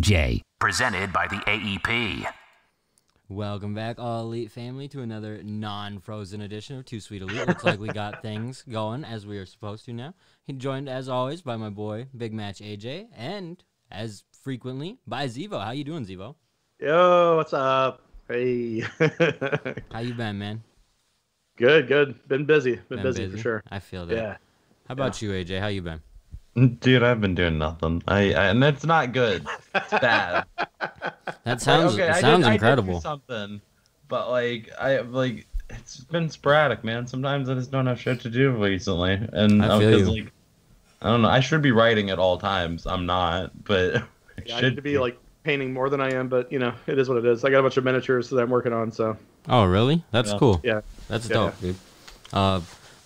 AJ. Presented by the AEP. Welcome back, All Elite family, to another non-frozen edition of Too Sweet Elite. Looks like we got things going as we are supposed to now. He joined, as always, by my boy, Big Match AJ, and, as frequently, by Xevo. How you doing, Xevo? Yo, what's up? Hey. How you been, man? Good. Been busy. Been busy for sure. I feel that. Yeah. How about you, AJ? How you been? Dude, I've been doing nothing. And it's not good. It's bad. That sounds okay, sounds I incredible. did do something, but it's been sporadic, man. Sometimes I just don't have shit to do recently, and I feel you. like I don't know. I should be writing at all times. I'm not, but I need to be like painting more than I am, but you know, it is what it is. I got a bunch of miniatures that I'm working on, so. Oh, really? That's cool. Yeah. That's dope, dude.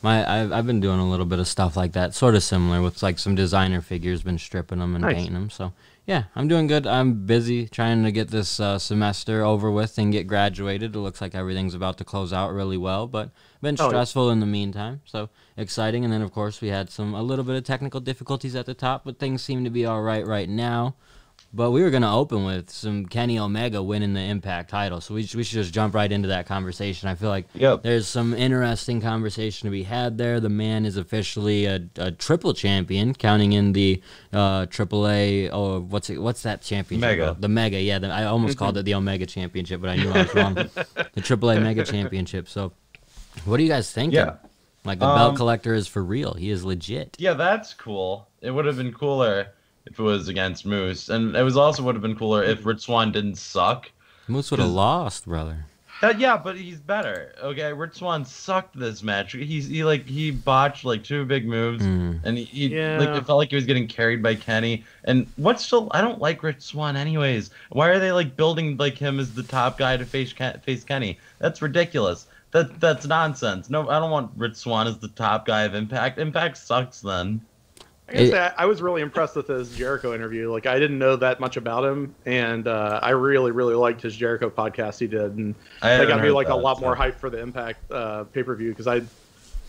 I've been doing a little bit of stuff like that, sort of similar with like some designer figures, been stripping them and painting them. So yeah, I'm doing good. I'm busy trying to get this semester over with and get graduated. It looks like everything's about to close out really well, but been stressful in the meantime. So exciting. And then of course we had a little bit of technical difficulties at the top, but things seem to be all right now. But we were going to open with some Kenny Omega winning the Impact title, so we should just jump right into that conversation. I feel like there's some interesting conversation to be had there. The man is officially a triple champion, counting in the AAA. Oh, what's that championship? Mega. The Mega, yeah. I almost called it the Omega Championship, but I knew I was wrong. The AAA Mega Championship. So, what are you guys thinking? Yeah. Like the belt collector is for real. He is legit. Yeah, that's cool. It would have been cooler if it was against Moose, and it would have been cooler if Rich Swann didn't suck. Moose would have lost, brother. Yeah, but he's better. Okay, Rich Swann sucked this match. He botched like two big moves, and it felt like he was getting carried by Kenny. And I don't like Rich Swann anyways. Why are they like building like him as the top guy to face Kenny? That's ridiculous. That's nonsense. No, I don't want Rich Swann as the top guy of Impact. Impact sucks then. I gotta say, I was really impressed with his Jericho interview. Like, I didn't know that much about him, and I really, really liked his Jericho podcast he did, and that got me like a lot more hype for the Impact pay-per-view, because I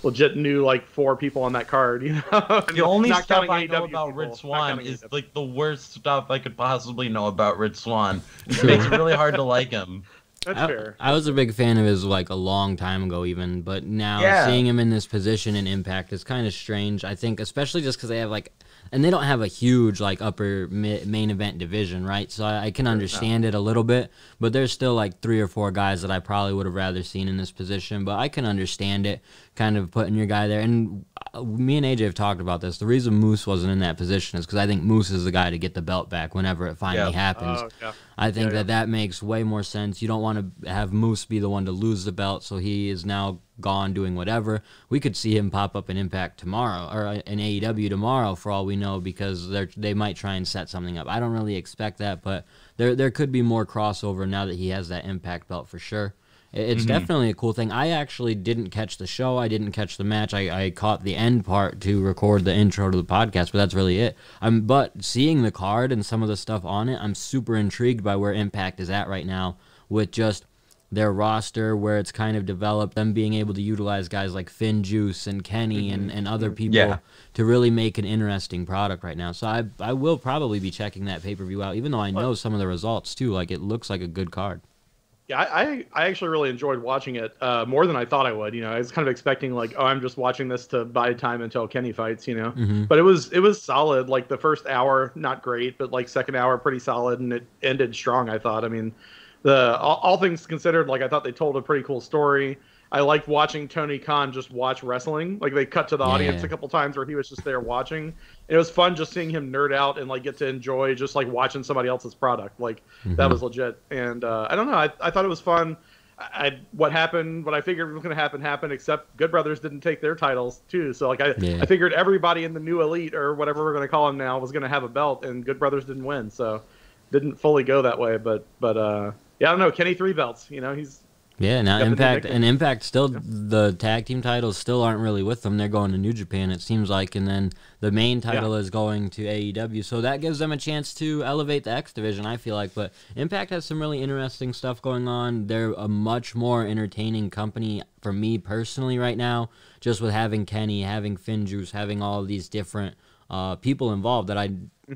legit knew like 4 people on that card. You know, the only stuff I know about Rich Swann is like the worst stuff I could possibly know about Rich Swann. It makes it really hard to like him. That's fair. I was a big fan of his like a long time ago even, but now seeing him in this position in Impact is kind of strange. I think especially just because they have like, and they don't have a huge like upper main event division, right? So I can understand it a little bit, but there's still like 3 or 4 guys that I probably would have rather seen in this position, but I can understand it, kind of putting your guy there. And me and AJ have talked about this. The reason Moose wasn't in that position is because I think Moose is the guy to get the belt back whenever it finally happens. I think that makes way more sense. You don't want to have Moose be the one to lose the belt, so he is now gone doing whatever. We could see him pop up in Impact tomorrow, or in AEW tomorrow for all we know, because they might try and set something up. I don't really expect that, but there could be more crossover now that he has that Impact belt for sure. It's definitely a cool thing. I actually didn't catch the show. I didn't catch the match. I caught the end part to record the intro to the podcast, but that's really it. But seeing the card and some of the stuff on it, I'm super intrigued by where Impact is at right now with just their roster, where it's kind of developed, them being able to utilize guys like Finn Juice and Kenny and other people to really make an interesting product right now. So I will probably be checking that pay-per-view out, even though I know some of the results too. Like, it looks like a good card. Yeah, I actually really enjoyed watching it more than I thought I would. You know, I was kind of expecting like, I'm just watching this to buy time until Kenny fights. You know, but it was solid. Like the first hour, not great, but like second hour, pretty solid, and it ended strong. I thought. I mean, all things considered, like I thought they told a pretty cool story. I liked watching Tony Khan just watch wrestling. Like they cut to the audience a couple times where he was just there watching. And it was fun just seeing him nerd out and like get to enjoy just like watching somebody else's product. Like that was legit. And I don't know. I thought it was fun. What happened, what I figured was going to happen, except Good Brothers didn't take their titles too. So like I figured everybody in the new elite or whatever we're going to call them now was going to have a belt, and Good Brothers didn't win. So didn't fully go that way. But yeah, I don't know. Kenny 3 belts, you know, he's. Yeah, now Impact still, the tag team titles still aren't really with them. They're going to New Japan, it seems like, and then the main title is going to AEW. So that gives them a chance to elevate the X division, I feel like. But Impact has some really interesting stuff going on. They're a much more entertaining company for me personally right now, just with having Kenny, having Finn Juice, having all of these different people involved that I I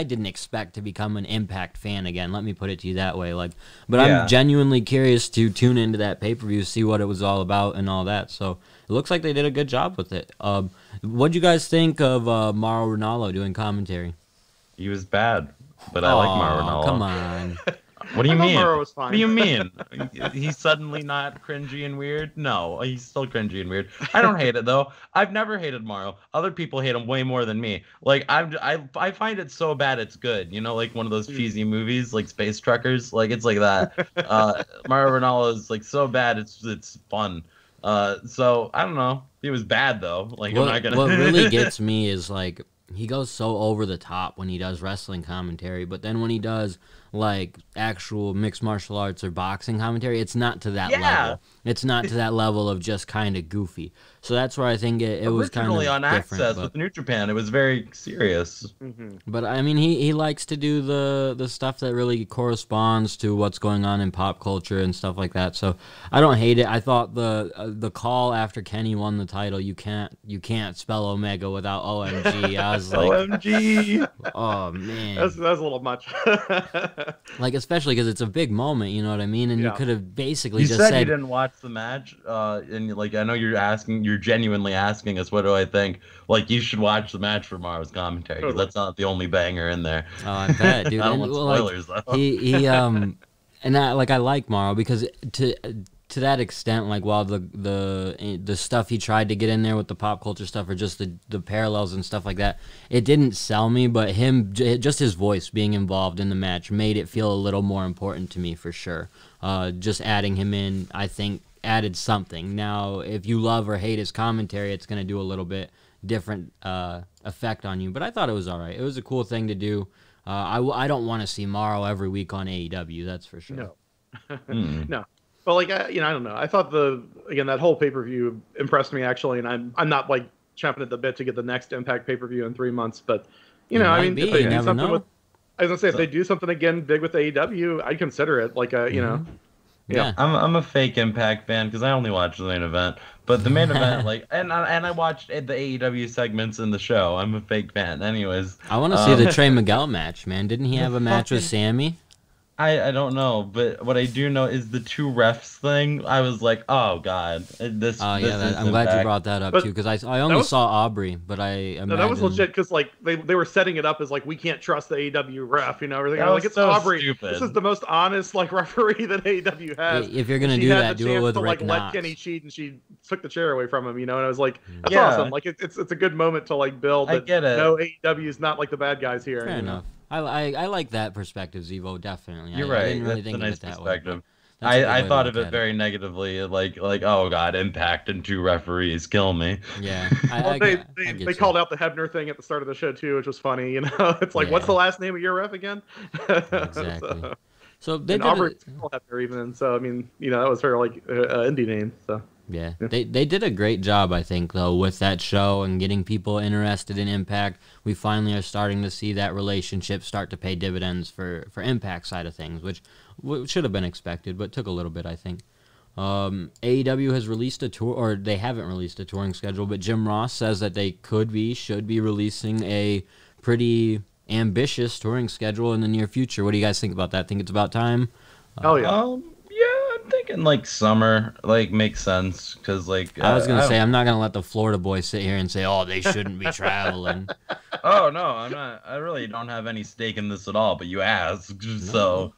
didn't expect to become an Impact fan again. Let me put it to you that way. But I'm genuinely curious to tune into that pay-per-view, see what it was all about and all that. So it looks like they did a good job with it. What'd you guys think of Mauro Ranallo doing commentary? He was bad, but I like Mauro Ranallo. Come on. What do you mean? Mauro was fine. What do you mean? He's suddenly not cringy and weird? No, he's still cringy and weird. I don't hate it though. I've never hated Mauro. Other people hate him way more than me. Like I find it so bad it's good. You know, like one of those cheesy movies like Space Truckers. Like it's like that. Mauro Ranallo is like so bad it's fun. So I don't know. He was bad though. Like I'm not gonna. What really gets me is like he goes so over the top when he does wrestling commentary, but then when he does like actual mixed martial arts or boxing commentary, it's not to that level. It's not to that level of just kind of goofy. So that's where I think it was kind of on different. Access with New Japan, it was very serious. But I mean, he likes to do the stuff that really corresponds to what's going on in pop culture and stuff like that. So I don't hate it. I thought the call after Kenny won the title, you can't spell Omega without OMG. I was like, OMG. Oh man, that's a little much. Like especially because it's a big moment, you know what I mean? And you could have basically just said said you didn't watch the match, and like I know you're genuinely asking us what do I think. Like you should watch the match for Mauro's commentary because that's not the only banger in there. Oh, I bet, dude. I don't want spoilers though. He and I like Mauro because to that extent, like while the stuff he tried to get in there with the pop culture stuff or just the parallels and stuff like that, it didn't sell me, but just his voice being involved in the match made it feel a little more important to me for sure. Just adding him in, I think, added something. Now, if you love or hate his commentary, it's going to do a little bit different effect on you, but I thought it was all right. It was a cool thing to do. I don't want to see Mauro every week on AEW, that's for sure. No. No. But like I don't know. I thought that whole pay-per-view impressed me actually, and I'm not like champing at the bit to get the next Impact pay-per-view in 3 months. But I mean, if they do something I was gonna say if they do something again big with AEW, I'd consider it. Like Yeah. I'm a fake Impact fan because I only watch the main event. But the main event, like, and I watched the AEW segments in the show. I'm a fake fan, anyways. I want to see the Trey Miguel match, man. Didn't he have a match with Sammy? I don't know, but what I do know is the two refs thing. I was like, oh god, this. I'm glad you brought that up too, because I only saw Aubrey, but I imagine... No, that was legit because like they were setting it up as like we can't trust the AEW ref, everything. Like it's so Aubrey. Stupid. This is the most honest like referee that AEW has. If you're gonna do that, do it with Rick Knox. Let Kenny cheat, and she took the chair away from him, and I was like, that's awesome. Like it's a good moment to like build. I get it. No, AEW is not like the bad guys here. Fair enough. I like that perspective, Xevo, definitely. You're right. I didn't really That's think a nice of it that perspective. way. I thought of it very negatively, like oh god, Impact and two referees kill me. Yeah, they called out the Hebner thing at the start of the show too, which was funny. It's like, what's the last name of your ref again? Exactly. So they did Aubrey Hebner even, so I mean, that was her like indie name. So. Yeah, they did a great job, I think, though, with that show and getting people interested in Impact. We finally are starting to see that relationship start to pay dividends for Impact side of things, which should have been expected, but took a little bit, I think. AEW has released a tour, or they haven't released a touring schedule, but Jim Ross says that they should be releasing a pretty ambitious touring schedule in the near future. What do you guys think about that? Think it's about time? Oh, yeah. I'm thinking like summer makes sense because I was gonna say I'm not gonna let the Florida boys sit here and say, oh, they shouldn't be traveling. Oh no, I'm not. I really don't have any stake in this at all. But you asked, so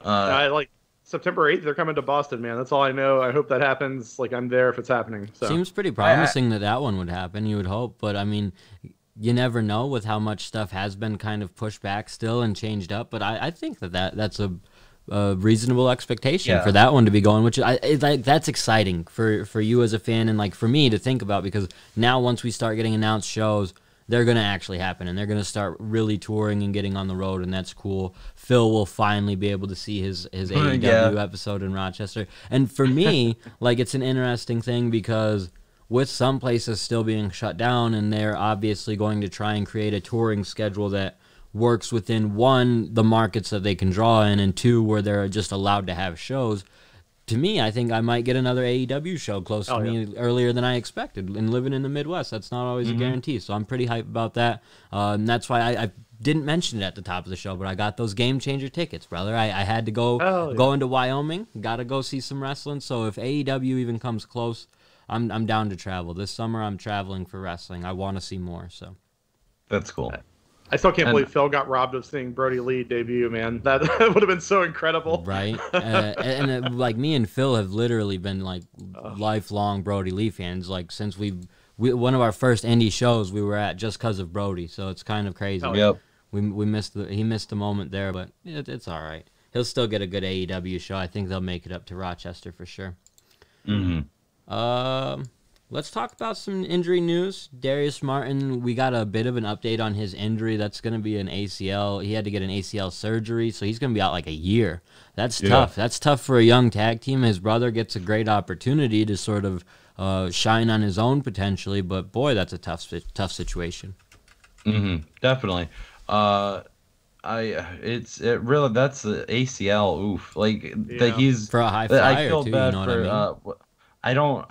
I like September 8th. They're coming to Boston, man. That's all I know. I hope that happens. Like I'm there if it's happening. So. Seems pretty promising that one would happen. You would hope, but I mean, you never know with how much stuff has been kind of pushed back still and changed up. But I think that's a reasonable expectation for that one to be going, which that's exciting for you as a fan and like for me to think about, because now once we start getting announced shows, they're going to actually happen and they're going to start really touring and getting on the road, and that's cool. Phil will finally be able to see his AEW episode in Rochester. And for me, like, it's an interesting thing because with some places still being shut down and they're obviously going to try and create a touring schedule that works within, one, the markets that they can draw in, and two, where they're just allowed to have shows. to me, I think I might get another AEW show close to me earlier than I expected. And living in the Midwest, that's not always a guarantee. So I'm pretty hyped about that. And that's why I didn't mention it at the top of the show, but I got those Game Changer tickets, brother. I had to go into Wyoming. Got to go see some wrestling. So if AEW even comes close, I'm down to travel. This summer I'm traveling for wrestling. I want to see more. So that's cool. I still can't believe Phil got robbed of seeing Brody Lee debut, man. That would have been so incredible. Right? Like me and Phil have literally been like lifelong Brody Lee fans. Like since we one of our first indie shows we were at just because of Brody. So it's kind of crazy. Yep. He missed the moment there, but it's all right. He'll still get a good AEW show. I think they'll make it up to Rochester for sure. Let's talk about some injury news. Darius Martin, we got a bit of an update on his injury. That's going to be an ACL. He had to get an ACL surgery, so he's going to be out like a year. That's tough. That's tough for a young tag team. His brother gets a great opportunity to sort of shine on his own potentially, but boy, that's a tough situation. Definitely. That's the ACL. Oof. That he's for a high flyer. I feel too, bad you know for. what I mean?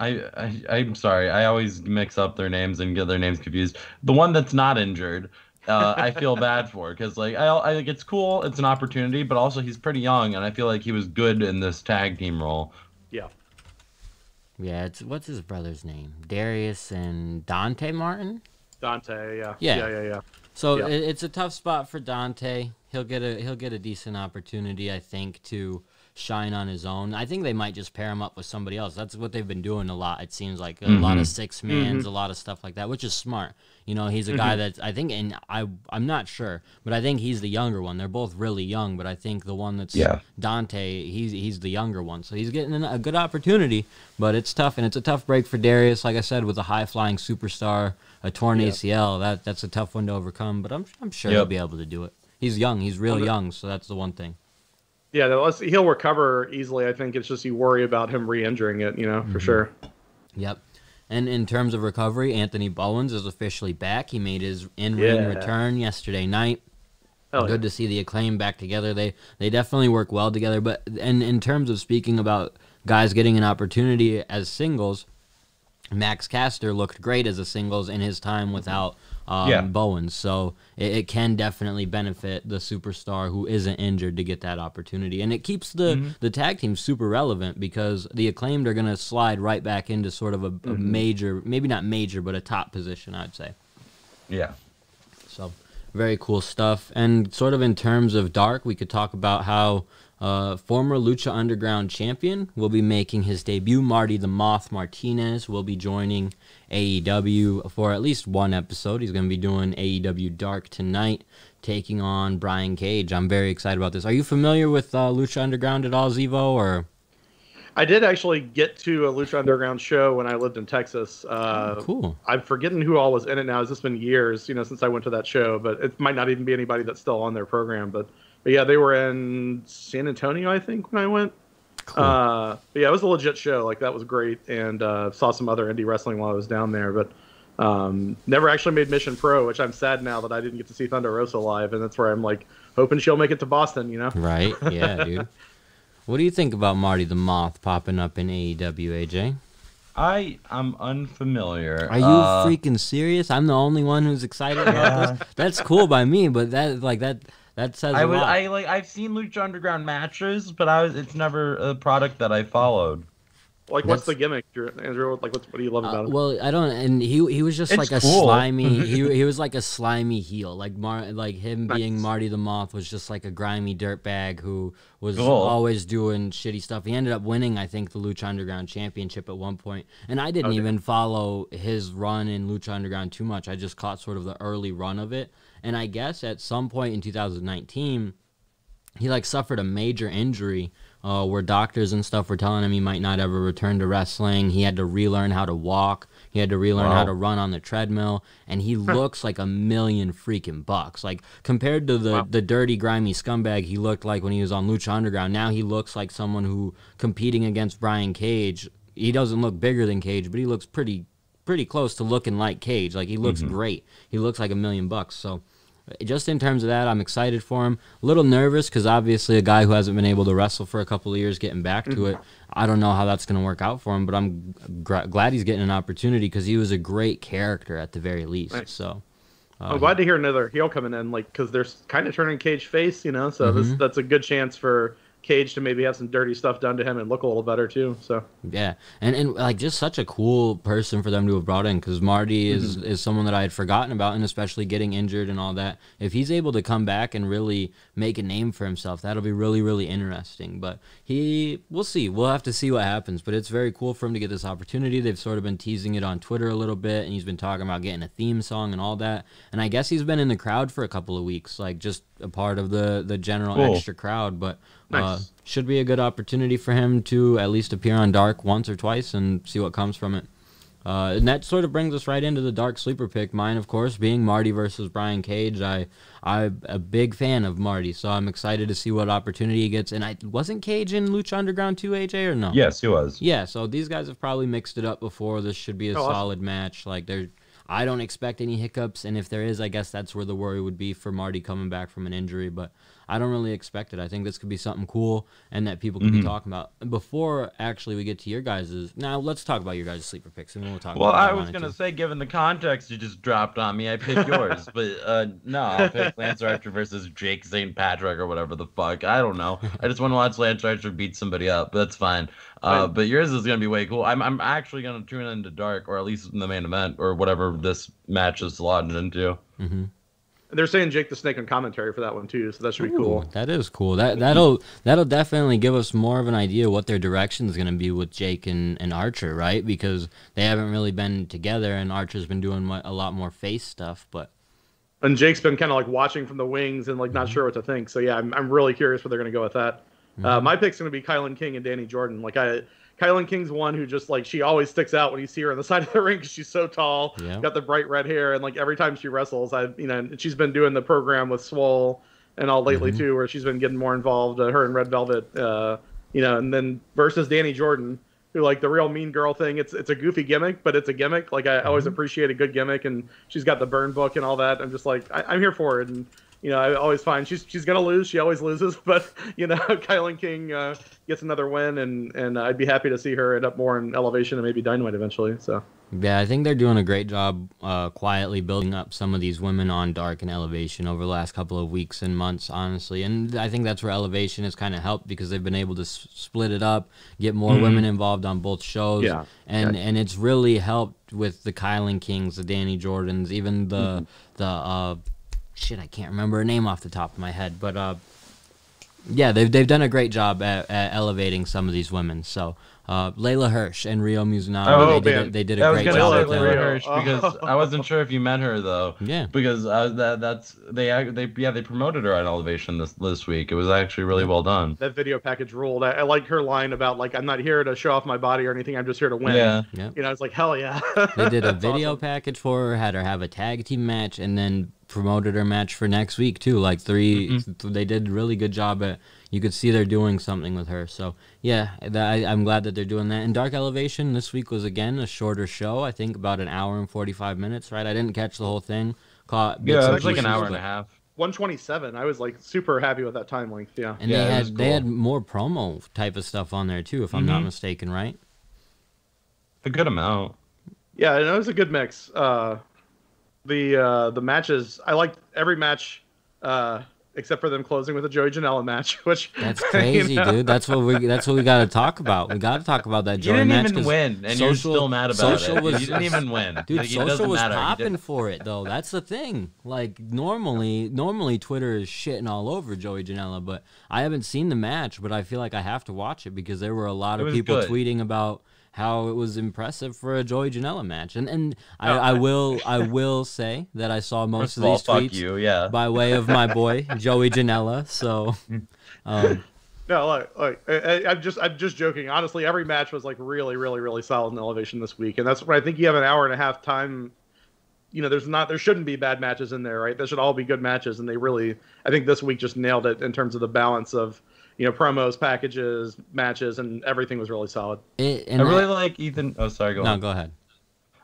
I'm sorry. I always mix up their names and get their names confused. The one that's not injured, I feel bad for because I think it's cool. It's an opportunity, but also he's pretty young, and I feel like he was good in this tag team role. Yeah. Yeah. What's his brother's name? Darius and Dante Martin. Dante. Yeah. Yeah. So it's a tough spot for Dante. He'll get a decent opportunity, I think, to shine on his own. I think they might just pair him up with somebody else. That's what they've been doing a lot. It seems like a lot of six-mans, a lot of stuff like that, which is smart. You know, he's a guy that I think, and I'm not sure, but I think he's the younger one. They're both really young, but I think the one that's Dante, he's the younger one. So he's getting a good opportunity, but it's tough, and it's a tough break for Darius. Like I said, with a high-flying superstar, a torn ACL, that's a tough one to overcome, but I'm sure he'll be able to do it. He's young. He's real young, so that's the one thing. Yeah, he'll recover easily. I think it's just you worry about him re-injuring it, for sure. Yep. And in terms of recovery, Anthony Bowens is officially back. He made his in-ring return yesterday night. Good to see the Acclaim back together. They definitely work well together. But in terms of speaking about guys getting an opportunity as singles, Max Caster looked great as a singles in his time without Bowens. So it can definitely benefit the superstar who isn't injured to get that opportunity. And it keeps the tag team super relevant because the Acclaimed are going to slide right back into sort of a major, maybe not major, but a top position, I'd say. Yeah. So very cool stuff. And sort of in terms of dark, we could talk about how former Lucha Underground champion will be making his debut. Marty the Moth Martinez will be joining AEW for at least one episode. He's going to be doing AEW Dark tonight, taking on Brian Cage. I'm very excited about this. Are you familiar with Lucha Underground at all, Xevo? Or I did actually get to a Lucha Underground show when I lived in Texas. Cool. I'm forgetting who all was in it now. It's just been years, since I went to that show. But it might not even be anybody that's still on their program. But yeah, they were in San Antonio, I think, when I went. Cool. But yeah, it was a legit show. That was great. And saw some other indie wrestling while I was down there. But never actually made Mission Pro, which I'm sad now that I didn't get to see Thunder Rosa live. And that's where I'm hoping she'll make it to Boston, Right. Yeah, dude. What do you think about Marty the Moth popping up in AEW, AJ? I'm unfamiliar. Are you freaking serious? I'm the only one who's excited about this? That's cool by me, but that says a lot. I've seen Lucha Underground matches, but it's never a product that I followed. What's the gimmick, Andrew? What do you love about it? Well, I don't. And he was just a slimy. he was like a slimy heel. Him being Marty the Moth was just like a grimy dirtbag who was always doing shitty stuff. He ended up winning, I think, the Lucha Underground Championship at one point. And I didn't even follow his run in Lucha Underground too much. I just caught sort of the early run of it. And I guess at some point in 2019, he suffered a major injury. Where doctors and stuff were telling him he might not ever return to wrestling. He had to relearn how to walk. He had to relearn how to run on the treadmill. And he looks like $1 million freaking bucks. Compared to the dirty, grimy scumbag he looked like when he was on Lucha Underground, now he looks like someone who, competing against Brian Cage, he doesn't look bigger than Cage, but he looks pretty close to looking like Cage. He looks great. He looks like $1 million bucks. So just in terms of that, I'm excited for him. A little nervous because obviously a guy who hasn't been able to wrestle for a couple of years getting back to it, I don't know how that's going to work out for him, but I'm glad he's getting an opportunity because he was a great character at the very least. Nice. So I'm glad to hear another heel coming in, like, because they're kind of turning Cage face, so that's a good chance for Cage to maybe have some dirty stuff done to him and look a little better too. So yeah, and like just such a cool person for them to have brought in because Marty is someone that I had forgotten about, and especially getting injured and all that. If he's able to come back and really make a name for himself, that'll be really, really interesting. But we'll see. We'll have to see what happens. But it's very cool for him to get this opportunity. They've sort of been teasing it on Twitter a little bit, and he's been talking about getting a theme song and all that. And I guess he's been in the crowd for a couple of weeks, like just a part of the general extra crowd. But nice. Should be a good opportunity for him to at least appear on Dark once or twice and see what comes from it. And that sort of brings us right into the Dark sleeper pick. Mine, of course, being Marty versus Brian Cage. I'm a big fan of Marty, so I'm excited to see what opportunity he gets. And wasn't Cage in Lucha Underground 2, AJ, or no? Yes, he was. Yeah, so these guys have probably mixed it up before. This should be a solid match. Like I don't expect any hiccups, and if there is, I guess that's where the worry would be for Marty coming back from an injury, but I don't really expect it. I think this could be something cool and that people could be talking about. Before actually we get to your guys', now let's talk about your guys' sleeper picks, and then we'll talk about I was going to say, given the context you just dropped on me, I picked yours, but no, I'll pick Lance Archer versus Jake St. Patrick or whatever the fuck. I don't know. I just want to watch Lance Archer beat somebody up, but that's fine. But yours is going to be way cool. I'm actually going to tune into Dark, or at least in the main event, or whatever this match is slotted into. Mm-hmm. They're saying Jake the Snake on commentary for that one too, so that should be cool. That is cool. That'll definitely give us more of an idea what their direction is going to be with Jake and Archer, right? Because they haven't really been together, and Archer's been doing a lot more face stuff. And Jake's been kind of like watching from the wings and like not sure what to think. So yeah, I'm really curious where they're going to go with that. My pick's going to be Kylan King and Danny Jordan. Kylan King's one who just like she always sticks out when you see her on the side of the ring because she's so tall, got the bright red hair, and like every time she wrestles, she's been doing the program with Swole and all lately too, where she's been getting more involved. Her and Red Velvet, and then versus Danny Jordan, who like the real mean girl thing. It's a goofy gimmick, but it's a gimmick. Like I always appreciate a good gimmick, and she's got the burn book and all that. I'm just like I'm here for it, and I always find she's gonna lose. She always loses, but Kylan King gets another win, and I'd be happy to see her end up more in Elevation and maybe Dynamite eventually. So yeah, I think they're doing a great job quietly building up some of these women on Dark and Elevation over the last couple of weeks and months, honestly. And I think that's where Elevation has kind of helped because they've been able to split it up, get more women involved on both shows, and it's really helped with the Kylan Kings, the Danny Jordans, even the shit, I can't remember her name off the top of my head, but yeah, they've done a great job at elevating some of these women. So Layla Hirsch and Rio Mizunami, they did a great job with them. Layla Hirsch because I wasn't sure if you met her though. Yeah. Because they promoted her on Elevation this week. It was actually really well done. That video package ruled. I like her line about like I'm not here to show off my body or anything. I'm just here to win. Yeah. It's like hell yeah. They did a video package for her, had her have a tag team match, and then promoted her match for next week too. Like they did a really good job at. You could see they're doing something with her. So yeah, I'm glad that they're doing that. And Dark Elevation this week was again a shorter show. I think about an hour and 45 minutes. Right? I didn't catch the whole thing. It was like an hour and a half. 127. I was like super happy with that time length. Yeah. And they had more promo type of stuff on there too, if I'm not mistaken. Right? A good amount. Yeah, it was a good mix. The matches, I liked every match except for them closing with a Joey Janela match, which that's crazy, dude. That's what we got to talk about. We got to talk about that Joey match. You didn't even win, and you're still mad about it. You didn't even win, dude. Social was popping for it though. That's the thing. Like normally Twitter is shitting all over Joey Janela, but I haven't seen the match. But I feel like I have to watch it because there were a lot of people tweeting about how it was impressive for a Joey Janela match, and I will say that I saw most of these tweets by way of my boy Joey Janela. So, no, I'm just joking. Honestly, every match was like really, really, really solid in Elevation this week, and that's where I think you have an hour and a half time. There shouldn't be bad matches in there, right? There should all be good matches, and I think this week just nailed it in terms of the balance of. Promos, packages, matches, and everything was really solid. I really like Ethan. Oh, sorry, go on. No, go ahead.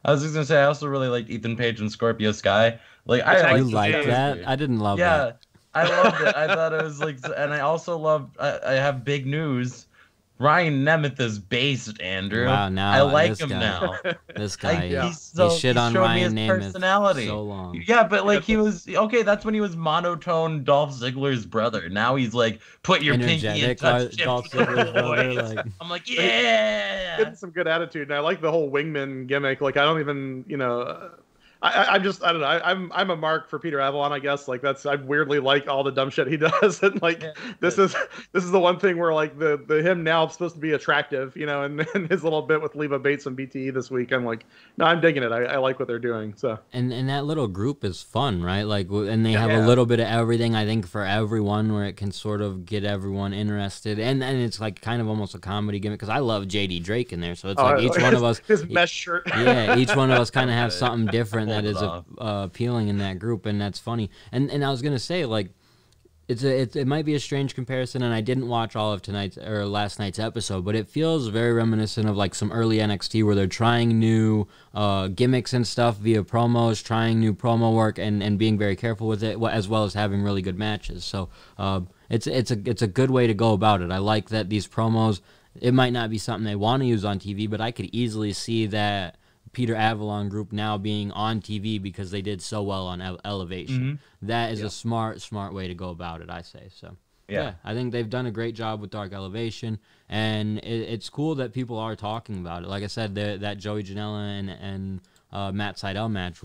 I was just going to say, I also really liked Ethan Page and Scorpio Sky. Like I you like that? I didn't love that. Yeah, I loved it. I thought it was like, and I also loved. I have big news. Ryan Nemeth is based, Andrew. Wow, now I like him guy, now. This guy, he shit on showed Ryan me his Nemeth personality. so long. Yeah, but like he was okay. That's when he was monotone Dolph Ziggler's brother. Now he's like, put your pinky and touch Dolph Ziggler's brother. Like, I'm like, yeah, getting some good attitude, and I like the whole wingman gimmick. Like I don't even, I don't know. I'm a mark for Peter Avalon, I guess. Like I weirdly like all the dumb shit he does, and like this is the one thing where like the him now is supposed to be attractive, and his little bit with Leva Bates and BTE this week. I'm like, no, I'm digging it. I like what they're doing. So and that little group is fun, right? Like, and they have a little bit of everything. I think for everyone, where it can sort of get everyone interested, and it's like kind of almost a comedy gimmick because I love JD Drake in there, so it's like each one of us his mesh shirt. Yeah, each one of us kind of have something different that is appealing in that group, and that's funny. And I was gonna say, like, it might be a strange comparison, and I didn't watch all of last night's episode, but it feels very reminiscent of like some early NXT where they're trying new gimmicks and stuff via promos, trying new promo work, and being very careful with it, as well as having really good matches. So it's a good way to go about it. I like that these promos. It might not be something they want to use on TV, but I could easily see that Peter Avalon group now being on TV because they did so well on Elevation. Mm-hmm. That is a smart way to go about it, I say. So yeah, I think they've done a great job with Dark Elevation, and it's cool that people are talking about it. Like I said, that Joey Janela and Matt Sydal match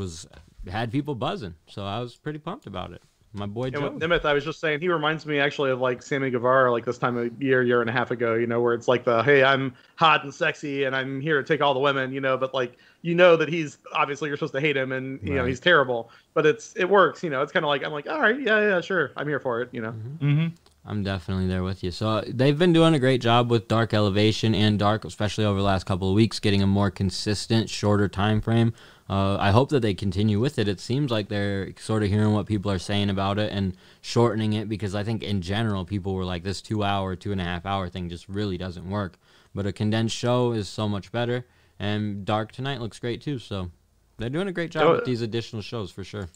had people buzzing, so I was pretty pumped about it. My boy Joe. With Nemeth, I was just saying, he reminds me actually of like Sammy Guevara, like this time of year and a half ago, where it's like hey, I'm hot and sexy and I'm here to take all the women, but like, that he's obviously you're supposed to hate him and, he's terrible, but it works, it's kind of like, I'm like, all right, yeah, sure. I'm here for it, Mm-hmm. I'm definitely there with you. So they've been doing a great job with Dark Elevation and Dark, especially over the last couple of weeks, getting a more consistent, shorter time frame. I hope that they continue with it. It seems like they're sort of hearing what people are saying about it and shortening it, because I think in general people were like, this 2.5 hour thing just really doesn't work. But a condensed show is so much better, and Dark tonight looks great too. So they're doing a great job with these additional shows for sure.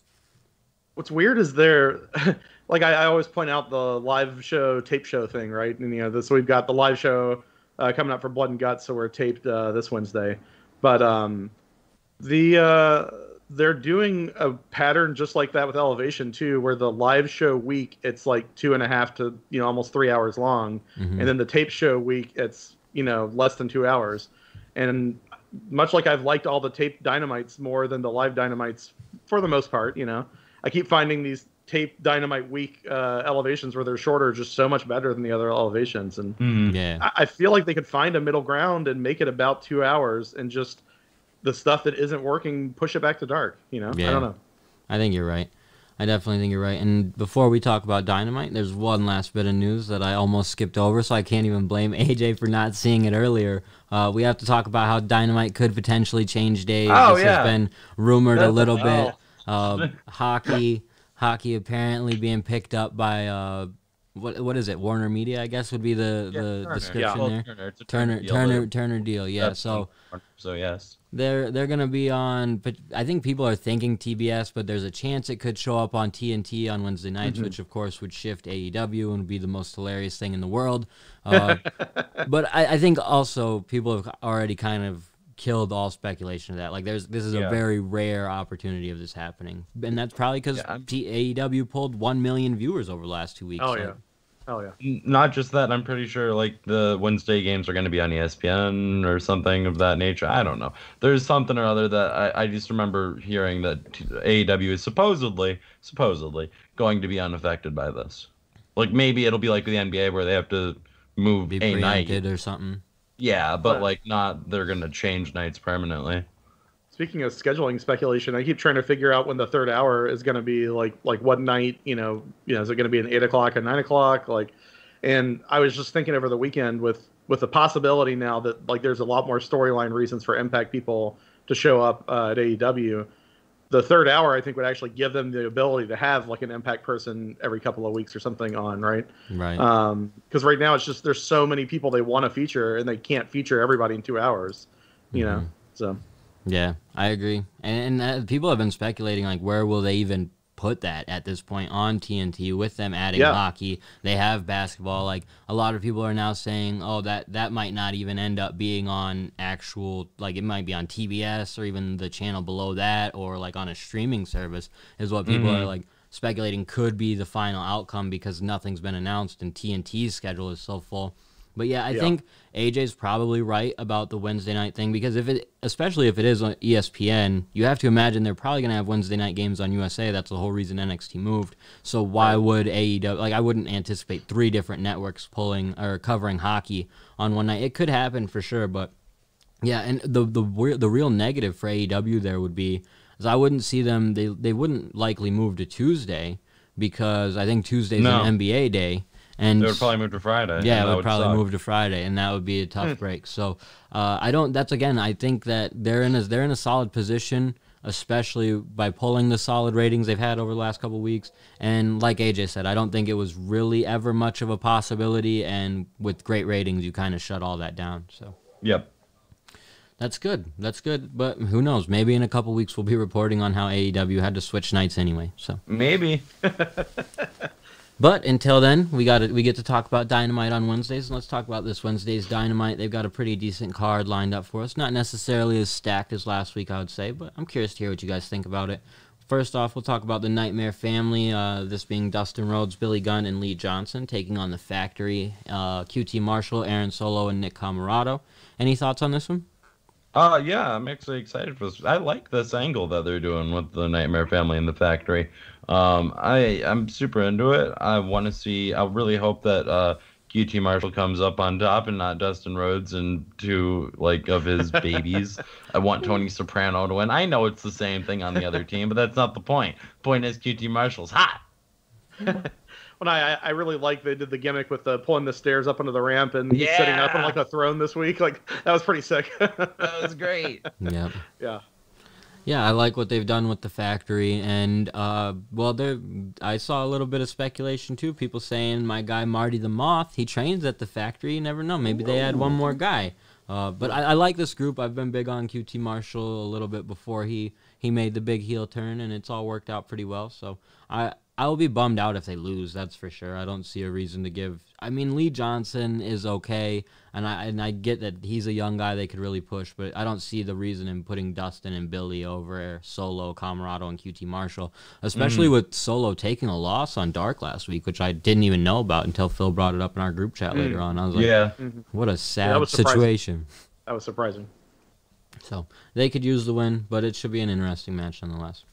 What's weird is like I always point out the live show, tape show thing, right? And we've got the live show coming up for Blood and Guts, so we're taped this Wednesday. But they're doing a pattern just like that with Elevation too, where the live show week it's like 2.5 to almost 3 hours long, and then the tape show week it's less than 2 hours. And much like I've liked all the tape Dynamites more than the live Dynamites for the most part, I keep finding these tape Dynamite week elevations where they're shorter just so much better than the other elevations. And I feel like they could find a middle ground and make it about 2 hours, and just the stuff that isn't working, push it back to Dark. I don't know. I think you're right. I definitely think you're right. And before we talk about Dynamite, there's one last bit of news that I almost skipped over, so I can't even blame AJ for not seeing it earlier. We have to talk about how Dynamite could potentially change days. This has been rumored a little bit. Hockey apparently being picked up by what is it? Warner Media, I guess would be the description there. Turner deal. Yeah. So yes. They're gonna be on, but I think people are thinking TBS, but there's a chance it could show up on TNT on Wednesday nights, which of course would shift AEW and be the most hilarious thing in the world. But I think also people have already kind of killed all speculation of that. Like this is a very rare opportunity of this happening, and that's probably because AEW pulled 1 million viewers over the last 2 weeks. Oh yeah. Not just that, I'm pretty sure like the Wednesday games are going to be on ESPN or something of that nature. I don't know. There's something or other that I just remember hearing that AEW is supposedly going to be unaffected by this. Like maybe it'll be like the NBA where they have to move a night or something. Yeah, but like not they're going to change nights permanently. Speaking of scheduling speculation, I keep trying to figure out when the third hour is going to be. Like what night? Is it going to be an 8 o'clock or 9 o'clock? And I was just thinking over the weekend with the possibility now that like there's a lot more storyline reasons for Impact people to show up at AEW. The third hour, I think, would actually give them the ability to have like an Impact person every couple of weeks or something on, right? Right. Because right now it's just there's so many people they want to feature and they can't feature everybody in 2 hours, So. Yeah, I agree. And people have been speculating, like, where will they even put that at this point on TNT with them adding hockey? They have basketball. Like, a lot of people are now saying, oh, that might not even end up being on actual, like, it might be on TBS or even the channel below that, or like on a streaming service, is what people are like speculating could be the final outcome, because nothing's been announced and TNT's schedule is so full. But yeah, I think AJ's probably right about the Wednesday night thing, because especially if it is on ESPN, you have to imagine they're probably going to have Wednesday night games on USA. That's the whole reason NXT moved. So why would AEW, like, I wouldn't anticipate 3 different networks pulling or covering hockey on one night. It could happen for sure, but yeah, and the real negative for AEW there would be, is I wouldn't see them, they wouldn't likely move to Tuesday, because I think Tuesday's an NBA day. And they would probably move to Friday. Yeah, it would probably move to Friday, and that would be a tough break. So, I think that they're in a solid position, especially by pulling the solid ratings they've had over the last couple of weeks. And like AJ said, I don't think it was really ever much of a possibility. And with great ratings, you kind of shut all that down. So. Yep. That's good. But who knows? Maybe in a couple weeks we'll be reporting on how AEW had to switch nights anyway. So maybe. But until then, we get to talk about Dynamite on Wednesdays, and let's talk about this Wednesday's Dynamite. They've got a pretty decent card lined up for us. Not necessarily as stacked as last week, I would say, but I'm curious to hear what you guys think about it. First off, we'll talk about the Nightmare Family, this being Dustin Rhodes, Billy Gunn, and Lee Johnson, taking on the Factory, QT Marshall, Aaron Solo, and Nick Camarado. Any thoughts on this one? Yeah, I'm actually excited for this. I like this angle that they're doing with the Nightmare Family and the Factory. I'm super into it. I want to see. I really hope that QT Marshall comes up on top and not Dustin Rhodes and 2 of his babies. I want Tony Soprano to win. I know it's the same thing on the other team, but that's not the point. The point is QT Marshall's hot. Well, I really like they did the gimmick with pulling the stairs up onto the ramp and he's sitting up on like a throne this week. Like, that was pretty sick. That was great. Yeah. Yeah. Yeah, I like what they've done with the Factory, and I saw a little bit of speculation too. People saying my guy Marty the Moth, he trains at the Factory. You never know. Maybe they add one more guy. But I like this group. I've been big on QT Marshall a little bit before he made the big heel turn, and it's all worked out pretty well. So I will be bummed out if they lose. That's for sure. I don't see a reason to give. I mean, Lee Johnson is okay, and I get that he's a young guy they could really push, but I don't see the reason in putting Dustin and Billy over Solo, Camarado, and QT Marshall, especially with Solo taking a loss on Dark last week, which I didn't even know about until Phil brought it up in our group chat later on. I was like, what a sad situation. That was surprising. So they could use the win, but it should be an interesting match nonetheless.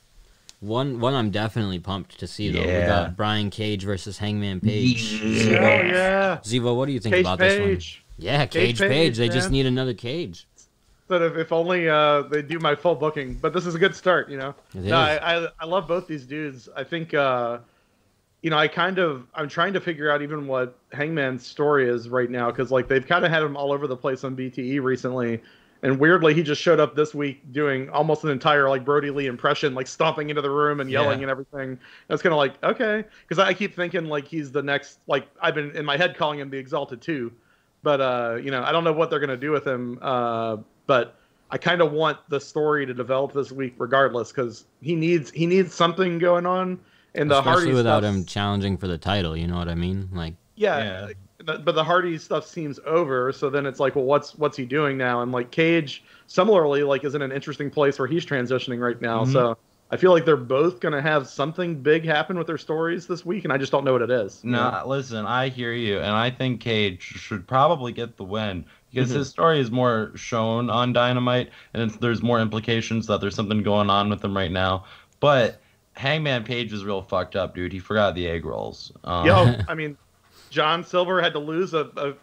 One I'm definitely pumped to see, though. We got Brian Cage versus Hangman Page. Xevo, what do you think Cage about Page. This one? Yeah, Cage Page. They just need another Cage. But if only they do my full booking. But this is a good start, you know. I love both these dudes. I think, I'm trying to figure out even what Hangman's story is right now, because like they've kind of had him all over the place on BTE recently. And weirdly, he just showed up this week doing almost an entire like Brody Lee impression, like stomping into the room and yelling and everything. That's kind of like, okay, because I keep thinking like he's the next, like I've been in my head calling him the Exalted 2, but I don't know what they're gonna do with him. But I kind of want the story to develop this week, regardless, because he needs something going on. And the especially without him challenging for the title, you know what I mean? Like But the Hardy stuff seems over, so then it's like, well, what's he doing now? And like Cage, similarly, like is in an interesting place where he's transitioning right now. So I feel like they're both gonna have something big happen with their stories this week, and I just don't know what it is. Listen, I hear you, and I think Cage should probably get the win because his story is more shown on Dynamite, and there's more implications that there's something going on with him right now. But Hangman Page is real fucked up, dude. He forgot the egg rolls. I mean. John Silver had to lose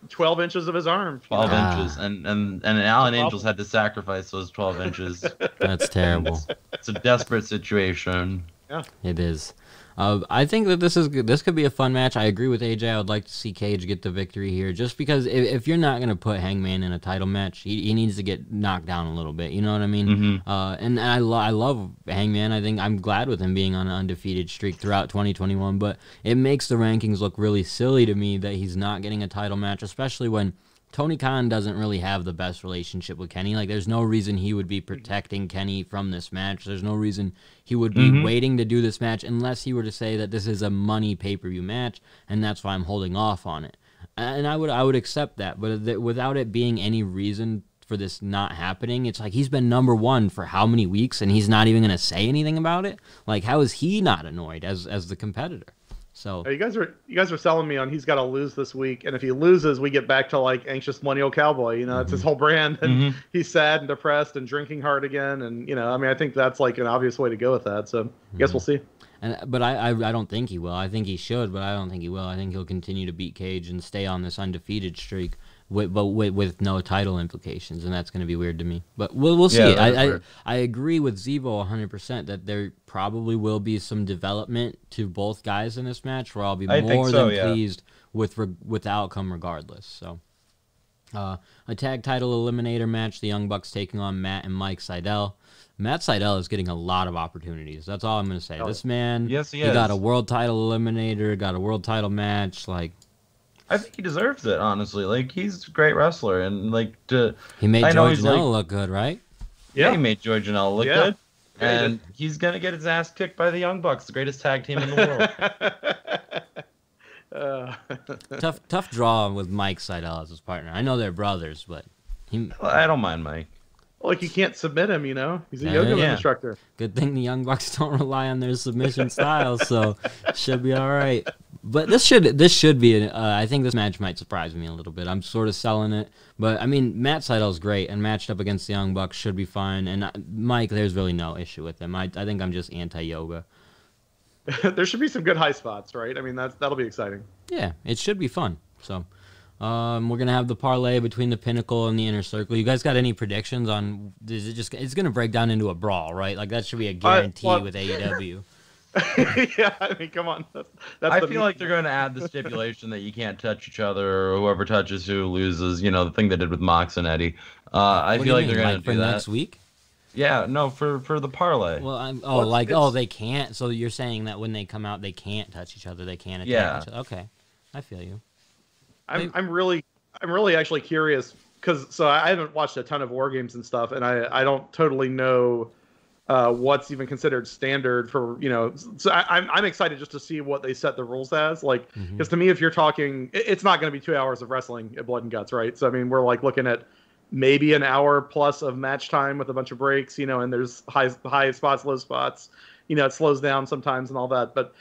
12 inches of his arm. 12 inches, and Alan Angels had to sacrifice those 12 inches. That's terrible. It's a desperate situation. Yeah, it is. I think that this could be a fun match. I agree with AJ. I would like to see Cage get the victory here, just because if you're not going to put Hangman in a title match, he needs to get knocked down a little bit. You know what I mean? And I love Hangman. I think I'm glad with him being on an undefeated streak throughout 2021, but it makes the rankings look really silly to me that he's not getting a title match, especially when Tony Khan doesn't really have the best relationship with Kenny. Like, there's no reason he would be protecting Kenny from this match. There's no reason he would be waiting to do this match unless he were to say that this is a money pay-per-view match, and that's why I'm holding off on it. And I would accept that, but without it being any reason for this not happening, it's like he's been number one for how many weeks, and he's not even going to say anything about it? Like, how is he not annoyed as the competitor? So you guys are selling me on he's got to lose this week, and if he loses, we get back to like anxious millennial cowboy. It's his whole brand, and he's sad and depressed and drinking hard again. And I mean, I think that's like an obvious way to go with that. So I guess we'll see. But I don't think he will. I think he should, but I don't think he will. I think he'll continue to beat Cage and stay on this undefeated streak, with no title implications, and that's going to be weird to me. But we'll see. I agree with Xevo 100% that there probably will be some development to both guys in this match, where I'll be more than pleased with the outcome regardless. So, a tag title eliminator match: the Young Bucks taking on Matt and Mike Sydal. Matt Sydal is getting a lot of opportunities. That's all I'm going to say. This man, yes, he got a world title eliminator, got a world title match. Like, I think he deserves it, honestly. Like, he's a great wrestler, and he made George Janela look good, right? Yeah, he made George Janela look good, and he's gonna get his ass kicked by the Young Bucks, the greatest tag team in the world. Tough draw with Mike Sydal as his partner. I know they're brothers, but I don't mind Mike. Like, you can't submit him, he's a yoga instructor. Good thing the Young Bucks don't rely on their submission style, so should be all right. But this should be. I think this match might surprise me a little bit. I'm sort of selling it, but I mean, Matt Sydal's great, and matched up against the Young Bucks should be fine. And Mike, there's really no issue with him. I think I'm just anti-yoga. There should be some good high spots, right? I mean, that'll be exciting. Yeah, it should be fun. So. We're gonna have the parlay between the Pinnacle and the Inner Circle. You guys got any predictions on? It's gonna break down into a brawl, right? Like, that should be a guarantee with AEW. Yeah, I mean, come on. I feel like they're going to add the stipulation that you can't touch each other, or whoever touches who loses. The thing they did with Mox and Eddie. I feel like they're going to do that next week. Yeah, no, for the parlay. Well, they can't. So you're saying that when they come out, they can't touch each other. They can't attack each other. Okay, I feel you. I'm really actually curious, because I haven't watched a ton of War Games and stuff, and I don't totally know what's even considered standard for So I'm excited just to see what they set the rules as, like, because to me, if you're talking, it's not going to be 2 hours of wrestling at Blood and Guts, right? So I mean, we're like looking at maybe an hour plus of match time with a bunch of breaks, and there's high spots, low spots, it slows down sometimes and all that, but